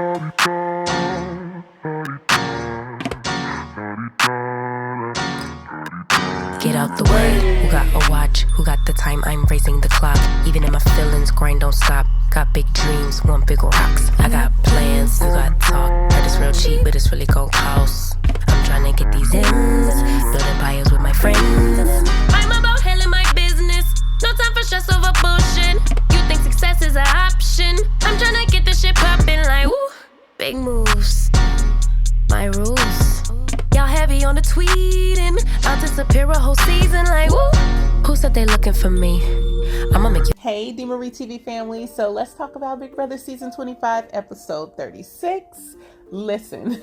Get out the way. Who got a watch? Who got the time? I'm raising the clock. Even in my feelings, grind don't stop. Got big dreams, want big rocks. I got plans, you got talk. Heard it's real cheap, but it's really gon' cost. I'm tryna get these ends, building empires with my friends. I'm about handling my business. No time for stress over bullshit. You think success is an option? I'm tryna get this shit poppin' like woo. Big moves, my rules. Y'all heavy on the tweeting. I'll disappear a whole season like woo. Who said they looking for me? I'ma make you. Hey, DeMarie TV family. So let's talk about Big Brother Season 25, Episode 36. Listen.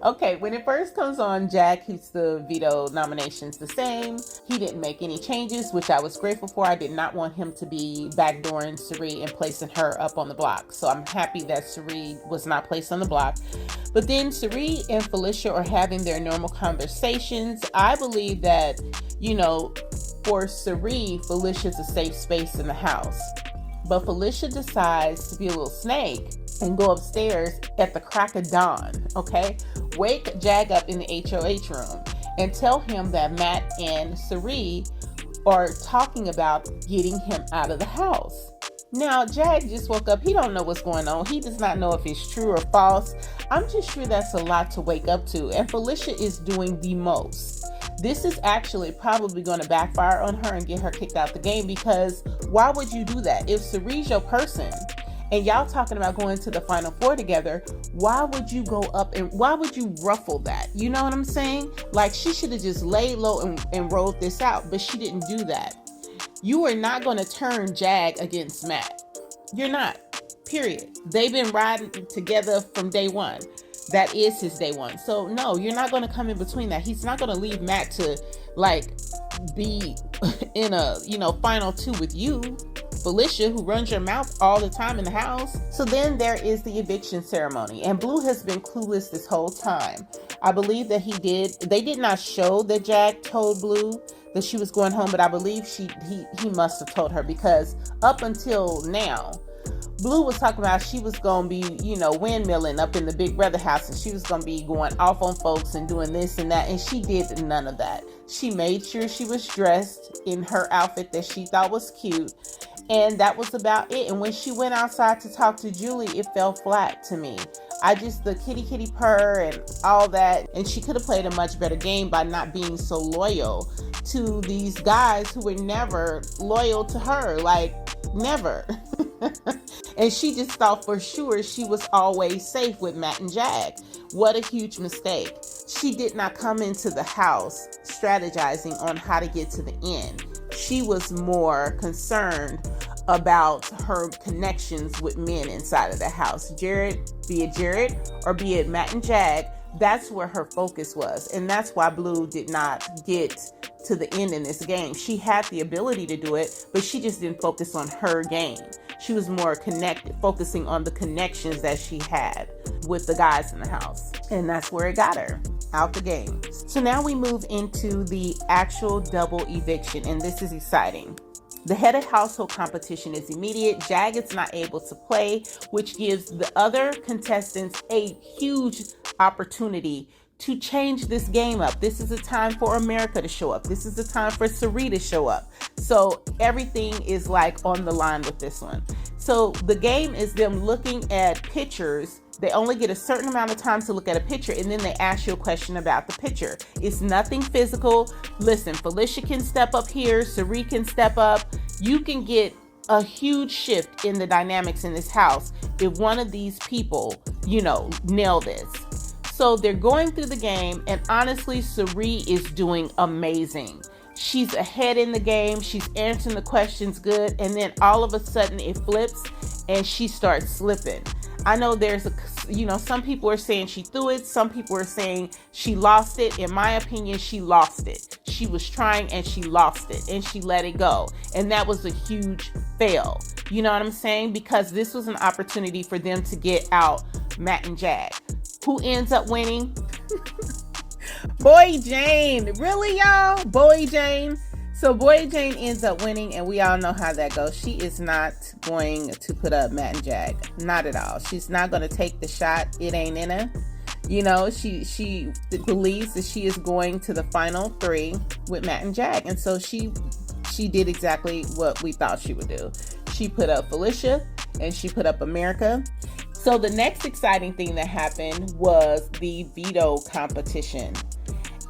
Okay, when it first comes on, Jack keeps the veto nominations the same. He didn't make any changes, which I was grateful for. I did not want him to be backdooring Cirie and placing her up on the block. So I'm happy that Cirie was not placed on the block. But then Cirie and Felicia are having their normal conversations. I believe that, for Cirie, Felicia's a safe space in the house. But Felicia decides to be a little snake and go upstairs at the crack of dawn, okay? Wake Jag up in the HOH room and tell him that Matt and Cirie are talking about getting him out of the house. Now, Jag just woke up. He don't know what's going on. He does not know if it's true or false. I'm just sure that's a lot to wake up to. And Felicia is doing the most. This is actually probably going to backfire on her and get her kicked out the game, because why would you do that? If Cirie's your person and y'all talking about going to the Final Four together, why would you go up and why would you ruffle that? You know what I'm saying? Like, she should have just laid low and rolled this out, but she didn't do that. You are not going to turn Jag against Matt. You're not, period. They've been riding together from day one. That is his day one. So no, you're not going to come in between that. He's not going to leave Matt to be in a, final two with you, Felicia, who runs your mouth all the time in the house. So then there is the eviction ceremony, and Blue has been clueless this whole time. I believe that they did not show that Jag told Blue that she was going home, but I believe he must have told her, because up until now, Blue was talking about she was going to be, windmilling up in the Big Brother house, and she was going to be going off on folks and doing this and that, and she did none of that. She made sure she was dressed in her outfit that she thought was cute, and that was about it. And when she went outside to talk to Julie, it fell flat to me. The kitty purr and all that, and she could have played a much better game by not being so loyal to these guys who were never loyal to her, never. And she just thought for sure she was always safe with Matt and Jag. What a huge mistake. She did not come into the house strategizing on how to get to the end. She was more concerned about her connections with men inside of the house. Be it Jared or be it Matt and Jag, that's where her focus was. And that's why Blue did not get to the end in this game. She had the ability to do it, but she just didn't focus on her game. She was more focusing on the connections that she had with the guys in the house. And that's where it got her out the game. So now we move into the actual double eviction, and this is exciting. The head of household competition is immediate. Jag is not able to play, which gives the other contestants a huge opportunity to change this game up. This is a time for America to show up. This is the time for Cirie to show up. So everything is on the line with this one. So the game is them looking at pictures. They only get a certain amount of time to look at a picture, and then they ask you a question about the picture. It's nothing physical. Listen, Felicia can step up here. Cirie can step up. You can get a huge shift in the dynamics in this house if one of these people, nail this. So they're going through the game, and honestly, Cirie is doing amazing. She's ahead in the game. She's answering the questions good, and then all of a sudden it flips and she starts slipping. I know there's some people are saying she threw it. Some people are saying she lost it. In my opinion, she lost it. She was trying and she lost it, and she let it go. And that was a huge fail. You know what I'm saying? Because this was an opportunity for them to get out Matt and Jag. Who ends up winning? Boy Jane. Really, y'all? Boy Jane. So Boy Jane ends up winning, and we all know how that goes. She is not going to put up Matt and Jag. Not at all. She's not going to take the shot. It ain't in her. You know, she believes that she is going to the final 3 with Matt and Jag. And so she did exactly what we thought she would do. She put up Felicia and she put up America. So the next exciting thing that happened was the veto competition.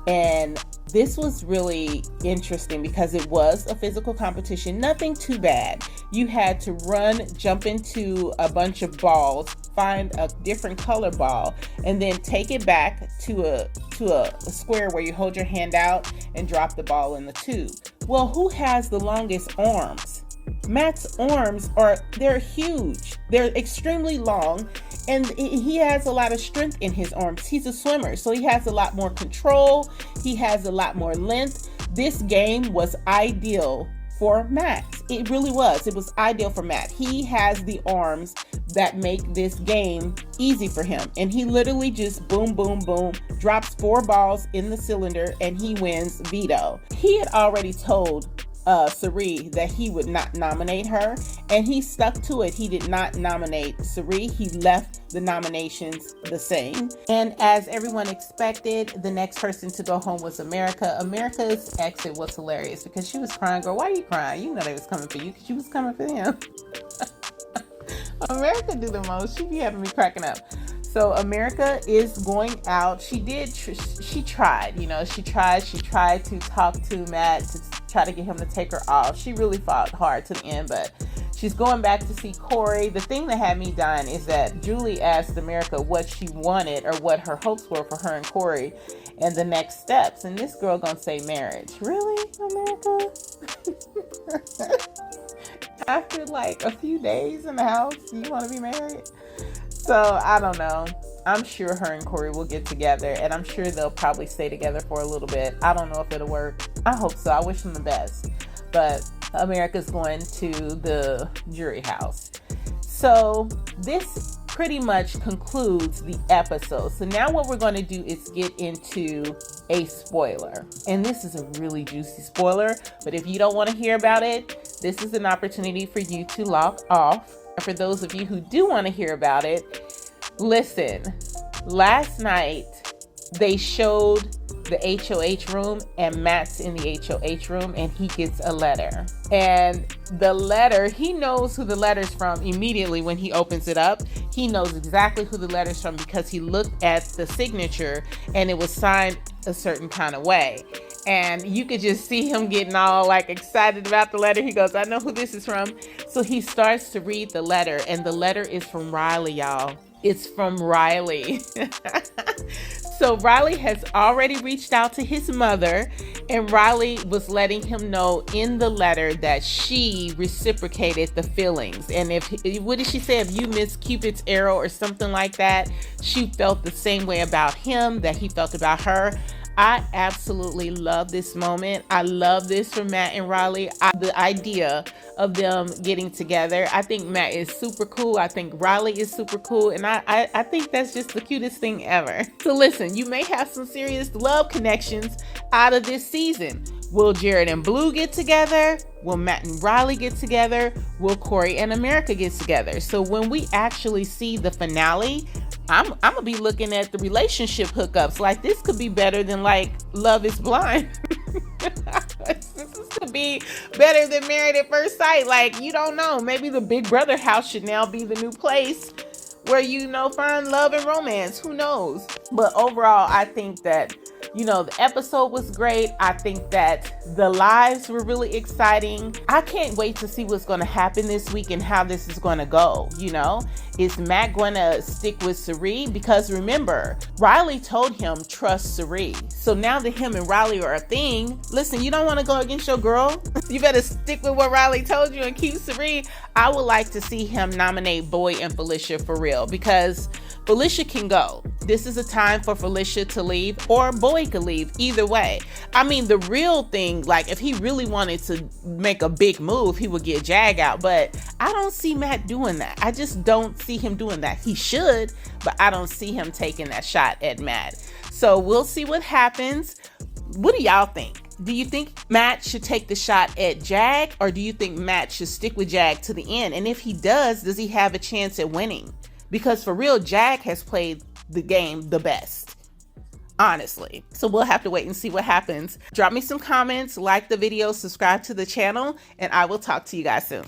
And this was really interesting because it was a physical competition, nothing too bad. You had to run, jump into a bunch of balls, find a different color ball, and then take it back to a square where you hold your hand out and drop the ball in the tube. Well, who has the longest arms? Matt's arms they're huge. They're extremely long, and he has a lot of strength in his arms. He's a swimmer, so he has a lot more control. He has a lot more length. This game was ideal for Matt. It really was. It was ideal for Matt. He has the arms that make this game easy for him. And he literally just boom, boom, boom, drops 4 balls in the cylinder and he wins veto. He had already told Sari that he would not nominate her, and he stuck to it. He did not nominate Sari. He left the nominations the same. And as everyone expected, the next person to go home was America. America's exit was hilarious because she was crying. Girl, why are you crying? You know they was coming for you because you was coming for them. America do the most. She be having me cracking up. So America is going out. She tried, you know, she tried to talk to Matt to try to get him to take her off. She really fought hard to the end, but she's going back to see Corey. The thing that had me dying is that Julie asked America what she wanted or what her hopes were for her and Corey and the next steps. And this girl gonna say marriage. Really, America? After like a few days in the house, you want to be married? So I don't know. I'm sure her and Corey will get together, and I'm sure they'll probably stay together for a little bit. I don't know if it'll work. I hope so. I wish them the best. But America's going to the jury house. So this pretty much concludes the episode. So now what we're going to do is get into a spoiler. And this is a really juicy spoiler, but if you don't want to hear about it, this is an opportunity for you to log off. For those of you who do want to hear about it, listen. Last night, they showed the HOH room, and Matt's in the HOH room, and he gets a letter. And the letter, he knows who the letter's from immediately when he opens it up. He knows exactly who the letter's from because he looked at the signature, and it was signed a certain kind of way. And you could just see him getting all like excited about the letter. He goes, I know who this is from. So he starts to read the letter, and the letter is from Riley, y'all. It's from Riley. So Riley has already reached out to his mother, and Riley was letting him know in the letter that she reciprocated the feelings. And what did she say? If you missed Cupid's arrow or something like that, she felt the same way about him that he felt about her. I absolutely love this moment. I love this for Matt and Riley. The idea of them getting together. I think Matt is super cool. I think Riley is super cool. And I think that's just the cutest thing ever. So listen, you may have some serious love connections out of this season. Will Jared and Blue get together? Will Matt and Riley get together? Will Corey and America get together? So when we actually see the finale, I'm gonna be looking at the relationship hookups. Like, this could be better than like Love is Blind. This could be better than Married at First Sight. Like, you don't know. Maybe the Big Brother house should now be the new place where you find love and romance. Who knows? But overall, I think that the episode was great. I think that the lives were really exciting. I can't wait to see what's going to happen this week and how this is going to go. Is Matt going to stick with Sari? Because remember, Riley told him, trust Sari. So now that him and Riley are a thing, listen, you don't want to go against your girl. You better stick with what Riley told you and keep Sari. I would like to see him nominate Boy and Felicia for real, because Felicia can go. This is a time for Felicia to leave, or Boy could leave. Either way. I mean, the real thing, like if he really wanted to make a big move, he would get Jag out. But I don't see Matt doing that. I just don't see him doing that. He should, but I don't see him taking that shot at Matt. So we'll see what happens. What do y'all think? Do you think Matt should take the shot at Jag, or do you think Matt should stick with Jag to the end? And if he does he have a chance at winning? Because for real, Jag has played the game the best, honestly. So we'll have to wait and see what happens. Drop me some comments, like the video, subscribe to the channel, and I will talk to you guys soon.